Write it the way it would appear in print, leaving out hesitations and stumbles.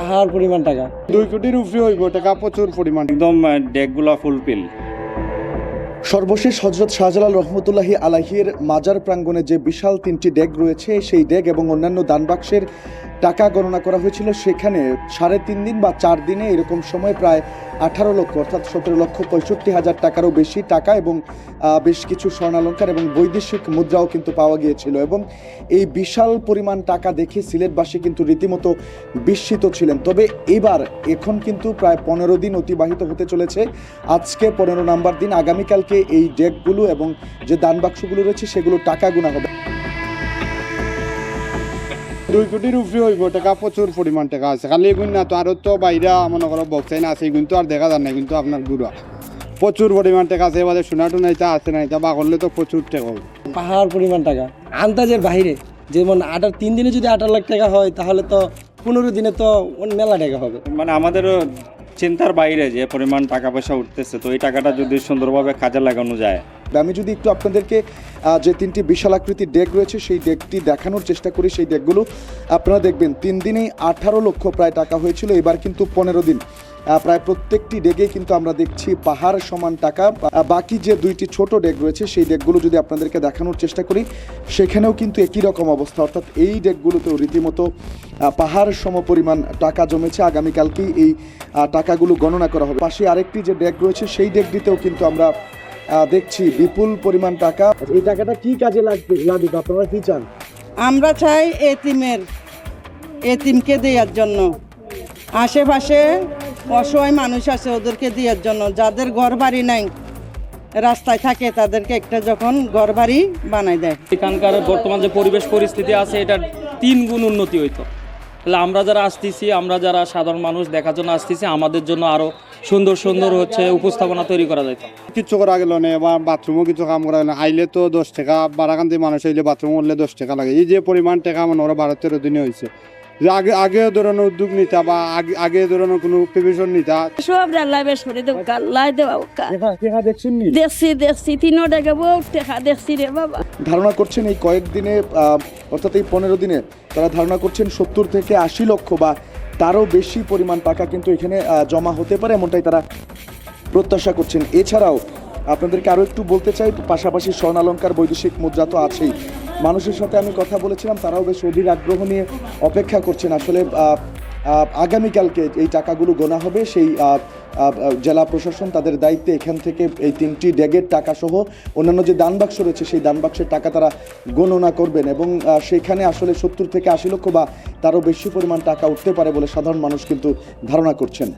পাহাড় পরিমাণ টাকা, 2 কোটির উপরে হইব টাকা, প্রচুর পরিমাণ, একদম ডেকগুলা ফুলফিল। সর্বশেষ হজরত শাহজালাল রহমতুল্লাহি আলাহির মাজার প্রাঙ্গণে যে বিশাল 3টি ডেক রয়েছে, সেই ডেক এবং অন্যান্য দানবাক্সের টাকা গণনা করা হয়েছিল। সেখানে 3.5 দিন বা 4 দিনে এরকম সময় প্রায় 18 লক্ষ অর্থাৎ 17,65,000 টাকারও বেশি টাকা এবং বেশ কিছু স্বর্ণালঙ্কার এবং বৈদেশিক মুদ্রাও কিন্তু পাওয়া গিয়েছিল। এবং এই বিশাল পরিমাণ টাকা দেখে সিলেটবাসী কিন্তু রীতিমতো বিস্মিত ছিলেন। তবে এখন কিন্তু প্রায় 15 দিন অতিবাহিত হতে চলেছে। আজকে 15 নম্বর দিন, আগামীকালকে এই ডেকগুলো এবং যে দানবাক্সগুলো রয়েছে সেগুলো টাকা গোনা হবে। 2 কোটির উপরে হইব টাকা, প্রচুর পরিমাণ টাকা আছে। খালি এগুন না তো, আরও তো বাইরে মনে করো বক্সাইন আছে, এগুন তো আর দেখা যায় না, কিন্তু আপনার গুড়া প্রচুর পরিমাণ টাকা আছে। এবারে সোনা টুনাইটা আছে না, এটা বা করলে তো প্রচুর টাকা হবে। পাহাড় পরিমাণ টাকা, আন্দাজের বাইরে। যেমন 3 দিনে যদি 18 লাখ টাকা হয়, তাহলে তো 15 দিনে তো মেলা টাকা হবে। মানে আমাদেরও চিন্তার বাইরে যে পরিমাণ টাকা পয়সা উঠতেছে, তো এই টাকাটা যদি সুন্দরভাবে কাজে লাগানো যায়। আমি যদি একটু আপনাদেরকে যে 3টি বিশাল আকৃতির ডেক রয়েছে সেই ডেকটি দেখানোর চেষ্টা করি। সেই ডেকগুলো আপনারা দেখবেন 3 দিনেই 18 লক্ষ প্রায় টাকা হয়েছিল। এবার কিন্তু 15 দিন প্রায় প্রত্যেকটি ডেকে কিন্তু আমরা দেখছি পাহাড় সমান টাকা। বাকি যে 2টি ছোট ডেক রয়েছে সেই ডেকগুলো যদি আপনাদেরকে দেখানোর চেষ্টা করি, সেখানেও কিন্তু একই রকম অবস্থা, অর্থাৎ এই ডেকগুলোতেও রীতিমতো পাহাড় সম পরিমাণ টাকা জমেছে। আগামীকালকেই এই টাকাগুলো গণনা করা হবে। পাশে আরেকটি যে ডেক রয়েছে সেই ডেকটিতেও কিন্তু আমরা দেখছি বিপুল পরিমাণ টাকা। এই টাকাটা কি কাজে লাগবে আপনারা কি চান? আমরা চাই এতিমকে দেওয়ার জন্য, আশেপাশে অসহায় মানুষ আছে ওদেরকে দেওয়ার জন্য, যাদের ঘর বাড়ি নাই, রাস্তায় থাকে, তাদেরকে একটা যখন ঘর বাড়ি বানাই দেয়। এখানকার বর্তমান যে পরিবেশ পরিস্থিতি আছে, এটা 3 গুণ উন্নতি হইতো। তাহলে আমরা যারা আসতেছি, আমরা যারা সাধারণ মানুষ দেখার জন্য আসতেছি, আমাদের জন্য আরো সুন্দর সুন্দর উপস্থাপনা তৈরি করা যেত। কিছু করা গেল না, বা বাথরুমও কিছু কাম করা গেল না। আইলে তো 10 টাকা, বারাকান্দি মানুষ আইলে বাথরুম করলে 10 টাকা লাগে। এই যে পরিমাণ টাকা মানে ওরা 12-13 দিনে হয়েছে। যে আগে ধরনের উদ্যোগ নিতা বা আগে ধরনের কোনো প্রিভিশন নিতা, সব রাল্লাই বেশ করে দেব, লাই দেব। দেখছেন নি? দেখছি 3 টাকা টাকা দেখছি রে বাবা। ধারণা করছেন এই কয়েকদিনে অর্থাৎ এই 15 দিনে তারা ধারণা করছেন 70 থেকে 80 লক্ষ বা তারও বেশি পরিমাণ টাকা কিন্তু এখানে জমা হতে পারে, এমনটাই তারা প্রত্যাশা করছেন। এছাড়াও আপনাদেরকে আরও একটু বলতে চাই, পাশাপাশি স্বর্ণালঙ্কার বৈদেশিক মুদ্রা তো আছেই। মানুষের সাথে আমি কথা বলেছিলাম, তারাও বেশ অধীর আগ্রহ নিয়ে অপেক্ষা করছেন। আসলে আগামীকালকে এই টাকাগুলো গোনা হবে। সেই জেলা প্রশাসন তাদের দায়িত্বে এখান থেকে এই 3টি ডেগের টাকা সহ অন্যান্য যে দানবাক্স রয়েছে সেই দানবাক্সের টাকা তারা গণনা করবেন এবং সেখানে আসলে 70 থেকে 80 লক্ষ বা তারও বেশি পরিমাণ টাকা উঠতে পারে বলে সাধারণ মানুষ কিন্তু ধারণা করছেন।